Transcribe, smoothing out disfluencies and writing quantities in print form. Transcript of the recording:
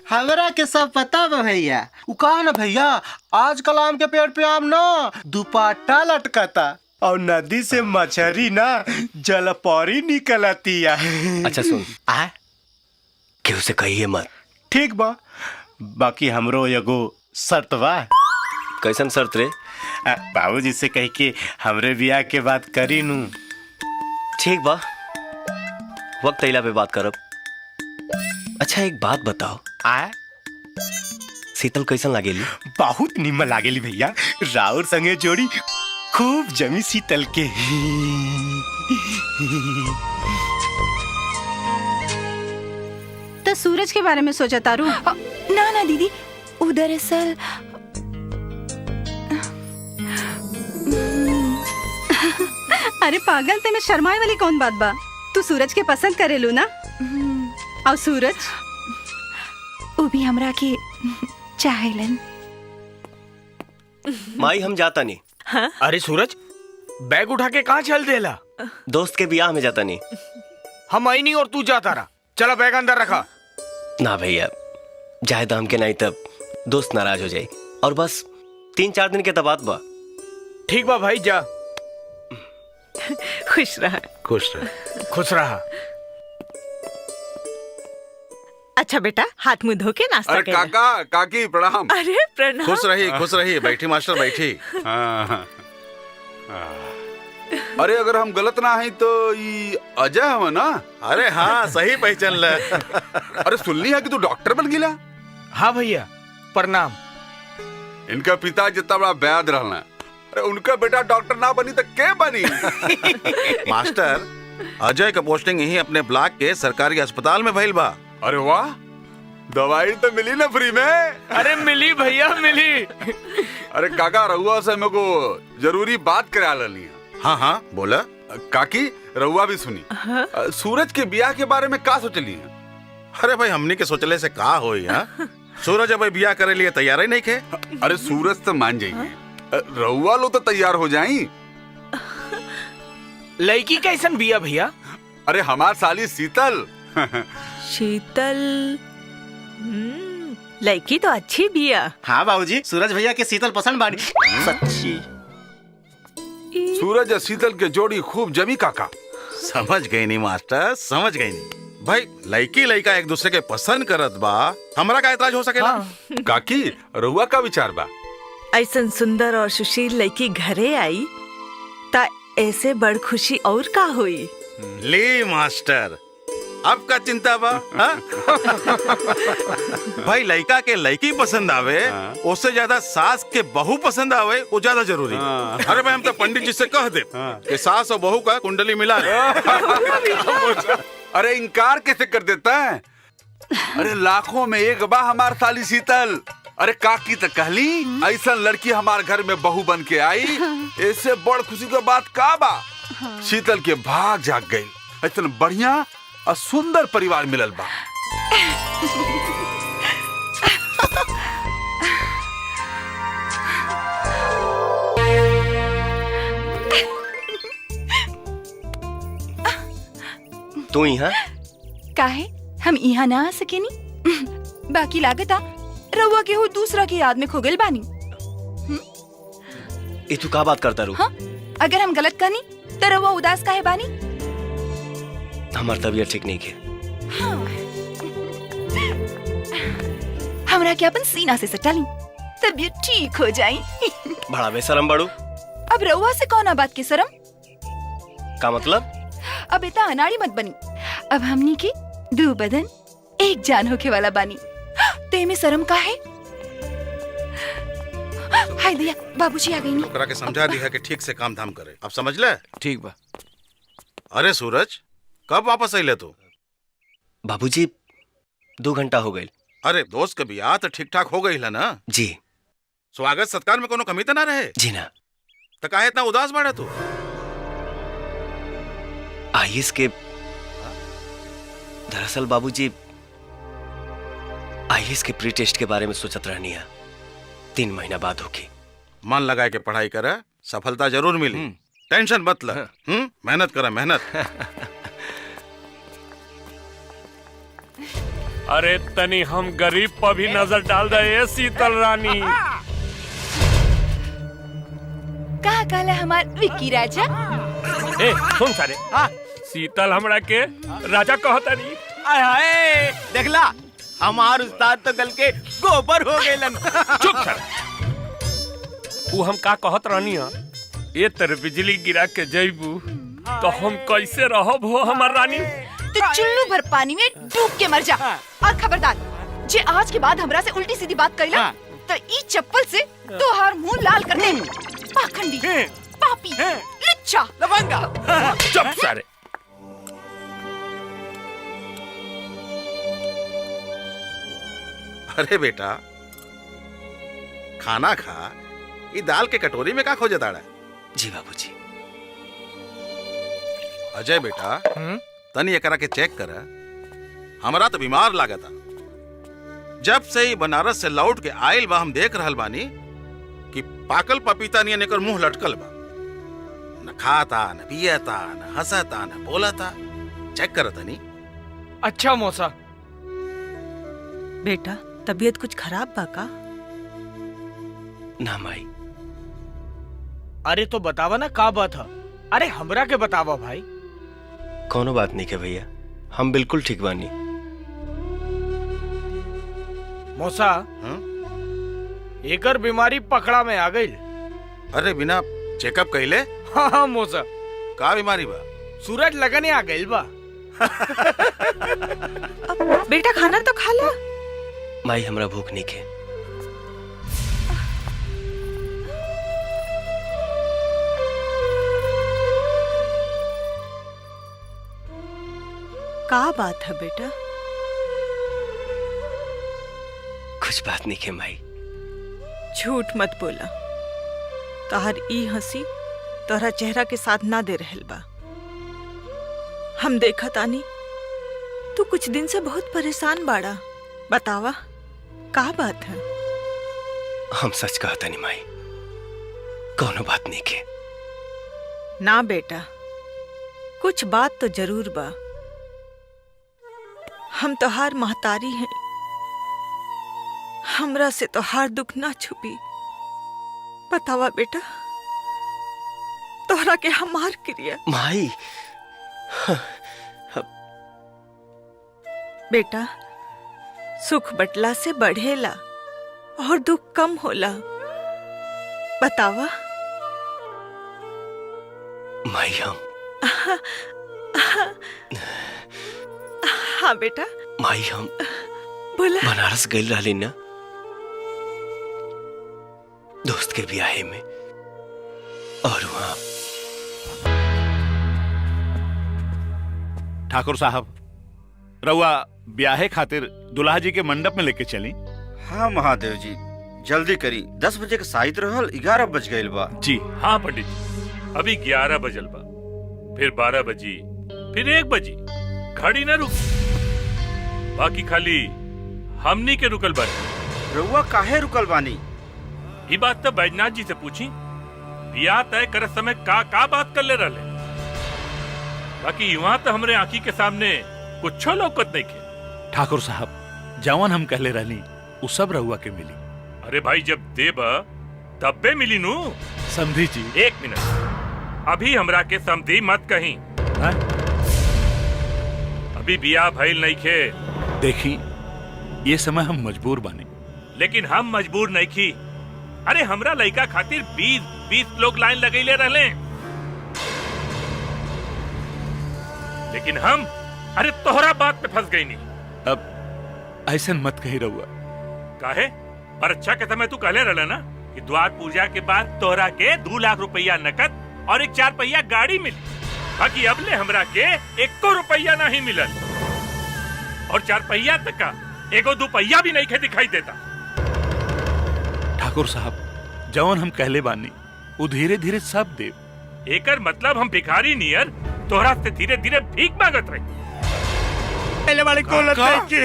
हमरा के सब पता बा भैया। उ कहा ना भैया, आजकल आम के पेड़ पे आम ना दुपट्टा लटकता और नदी से मछली ना जलपरी निकलती है। अच्छा सुन, केहू से कहिए मत। ठीक बा, बाकी हमरो एगो शर्त बा। कैसन शर्त रे? बाबूजी से कह के हमरे बियाह के बात करी नू। ठीक बा, वक्त अइला पे बात करब। अच्छा एक बात बताओ, शीतल कैसन लागेली? बहुत निमन लागेली भैया, राउर संगे जोड़ी खूब जमी शीतल के। तो सूरज के बारे में सोचा तारू? ना ना दीदी, वो दरअसल अरे पागल, ते में शर्माए वाली कौन बात बा? तू सूरज के पसंद करेलू ना? और सूरज वो भी हमरा के चाहेलन। माई हम जाता नहीं। हाँ? अरे सूरज, बैग उठा के कहाँ चल देला? दोस्त के ब्याह में जाता नहीं। हम आई नहीं और तू जाता रहा। चला बैग अंदर रखा। ना भैया, जाए दाम के नहीं तब दोस्त नाराज हो जाए। और बस 3-4 दिन के तबाद बा। ठीक बा भाई, जा। खुश रहा। खुश रहा। खुश रहा। अच्छा बेटा, हाथ मुंह धो के नाश्ता अरे काका काकी प्रणाम। अरे प्रणाम। खुश रहिए बैठी मास्टर बैठी। अरे अगर हम गलत ना है तो ये अजय है ना? अरे हाँ, सही पहचान ले। अरे सुनली है कि तू डॉक्टर बन गिला? हाँ भैया, प्रणाम। इनका पिता जितना बड़ा वैद रहना, अरे उनका बेटा डॉक्टर ना बनी तो क्या बनी? मास्टर, अजय का पोस्टिंग यही अपने ब्लॉक के सरकारी अस्पताल में भइल बा। अरे वाह, दवाई तो मिली ना फ्री में? अरे मिली भैया, मिली। अरे काका, रहुआ से मेरे को जरूरी बात करा लेनी है। हाँ हाँ बोला। काकी रहुआ भी सुनी। सूरज के ब्याह के बारे में क्या सोचली है? अरे भाई, हमनी के सोचले से का होई? सूरज अब ब्याह करे लिए तैयार ही नहीं खे। अरे सूरज तो मान जाइए, रहुआ लो तो तैयार हो जाई। लड़की कैसन बिया भैया? अरे हमार साली शीतल। शीतल लड़की तो अच्छी बिया। हाँ बाबूजी, सूरज भैया के शीतल पसंद बानी। सच्ची सूरज और शीतल के जोड़ी खूब जमी काका। समझ गई नहीं मास्टर, समझ गई नहीं। भाई लड़की लड़का एक दूसरे के पसंद करत बा, हमरा का एतराज हो सकेला? हाँ। काकी रहुआ का विचार बा? ऐसन सुंदर और सुशील लड़की घरे आई ता ऐसे बड़ खुशी और का हुई? ले मास्टर, अब का चिंता बा? भाई लड़का के लड़की पसंद आवे, उससे ज्यादा सास के बहू पसंद आवे, वो ज्यादा जरूरी। अरे भाई, हम तो पंडित जी से कह दे कि सास और बहू का कुंडली मिला। अरे इनकार कैसे कर देता है? अरे लाखों में एक बा हमार साली शीतल। अरे काकी तो कहली ऐसा लड़की हमार घर में बहू बन के आई, इससे बड़ खुशी की बात का बा? शीतल के भाग जाग गई, इतना बढ़िया और सुंदर परिवार मिलल बा। तू यहाँ? काहे हम यहाँ ना आ सकेनी? बाकी लागता रउआ के हो दूसरा की याद में खो गइल बानी। ये तू का बात करता रू? हाँ? अगर हम गलत कहनी तो रउआ उदास काहे बानी? हमार तबीयत ठीक नहीं के। हाँ। हमरा के अपन सीना से सटा ली, तबीयत ठीक हो जाई। बड़ा बेशरम बड़ू। अब रउआ से कौन बात के शरम? का मतलब? अब इतना अनाड़ी मत बनी। अब हमनी के दो बदन एक जान होके वाला बानी, ते में शर्म का है? हाय दिया, बाबूजी आ गई नी। ओकरा के समझा दिया कि ठीक से काम धाम करे। अब समझ ले? ठीक बा। अरे सूरज, कब वापस अइले तू? बाबूजी 2 घंटा हो गए। अरे दोस्त के ब्याह तो ठीक ठाक हो गई है ना? जी। स्वागत सत्कार में कोनो कमी तो ना रहे? जी ना। तो काहे इतना उदास बाड़ा तू? आईएएस के दरअसल बाबूजी आईएएस के प्री टेस्ट के बारे में सोचत रहनी है। 3 महीना बाद होगी। मन लगा के पढ़ाई करे, सफलता जरूर मिली। टेंशन मत ले। मेहनत करा, मेहनत। अरे तनी हम गरीब पर भी नजर डाल दे शीतल रानी। कहा कहला हमार विक्की राजा। ए सुन सारे, शीतल हमरा के राजा कहता नहीं। आय हाय देखला हमार उस्ताद तो गल के गोबर हो गइलन। चुप कर। तू हम का कहत रहनी है, ये तेरे बिजली गिरा के जइबू तो हम कैसे रहब हो हमार रानी? तो चुल्लू भर पानी में डूब के मर जा। और खबरदार जे आज के बाद हमरा से उल्टी सीधी बात कइला तो ई चप्पल से तोहार मुंह लाल कर दे। पाखंडी, पापी, लुच्चा, लवंगा। चुप सारे। अरे बेटा खाना खा, ये दाल के कटोरी में का खोजे ताड़ा? जी बाबूजी। अजय बेटा तनी एकरा के चेक कर, हमरा तो बीमार लागता। जब से ही बनारस से लौट के आयल बा हम देख रहल बानी कि पाकल पपीता नियन एकर मुंह लटकल बा। न खाता, न पियता, न हंसता, न बोलता। चेक कर तनी। अच्छा मौसा। बेटा तबीयत कुछ खराब बा का? ना माई। अरे तो बतावा ना का बात है। अरे हमरा के बतावा भाई। कोनो बात नहीं के भैया, हम बिल्कुल ठीक बानी। मौसा एकर बीमारी पकड़ा में आ गई। अरे बिना चेकअप कइले? हाँ मौसा। का बीमारी बा? सूरज लगने आ गई बा। बेटा खाना तो खा ला। माई हमरा भूख नहीं के। का बात है बेटा? कुछ बात नहीं के माई। झूठ मत बोला। तोहर ई हंसी तोहरा चेहरा के साथ ना दे रहल बा। हम देखा तानी तू कुछ दिन से बहुत परेशान बाड़ा। बतावा का बात है? हम सच कहता नहीं माई, कोनो बात नहीं के। ना बेटा कुछ बात तो जरूर बा। हम तोहार महतारी हैं, हमरा से तोहार दुख ना छुपी। बतावा बेटा, तोहरा के हमार क्रिया। माई बेटा सुख बटला से बढ़ेला और दुख कम होला। बतावा। माई हम हाँ बेटा माई हम बोला। बनारस गइल रहली ना दोस्त के ब्याहे में, और वहाँ ठाकुर साहब रउआ ब्याहे खातिर दुल्हा जी के मंडप में लेके चली। हाँ महादेव जी जल्दी करी, 10 बजे के शादी रहल, 11 बज गइल बा। जी हाँ पंडित जी, अभी 11 बजल बा, फिर 12 बजी, फिर 1 बजी। घड़ी न रुक, बाकी खाली हमनी के रुकल बानी। रउआ काहे रुकल बानी? ये बात तो बैजनाथ जी से पूछी। ब्याह तय करत समय का बात कर ले रहे। बाकी युवा तो हमरे आंखी के सामने कुछ लौकत नहीं के। ठाकुर साहब जवन हम कहले रहली उ सब रउआ के मिली। अरे भाई जब देब तब्बे मिली नू। समझी जी। 1 मिनट, अभी हमरा के समझी मत कहीं। अभी बियाह भइल नहीं खे। देखी ये समय हम मजबूर बानी। लेकिन हम मजबूर नहीं की। अरे हमरा लड़का खातिर 20 लोग लाइन लगैले रहले, लेकिन हम अरे तोहरा बात पे फंस गई नहीं। अब ऐसा मत कही रउआ। काहे? परीक्षा के समय तू कहले रहले ना कि द्वार पूजा के बाद तोहरा के 2 लाख रुपया नकद और 1 4 पहिया गाड़ी मिली। बाकी अबले हमरा के 1 रुपया नहीं मिलल, और 4 पहिया तक का 1-2 पहिया भी नहीं खे दिखाई देता। ठाकुर साहब जवन हम कहले बानी वो धीरे धीरे सब देव। एकर मतलब हम भिखारी नियर तोहरा से धीरे धीरे भीख मांगत रही। पहले वाले को लगता है कि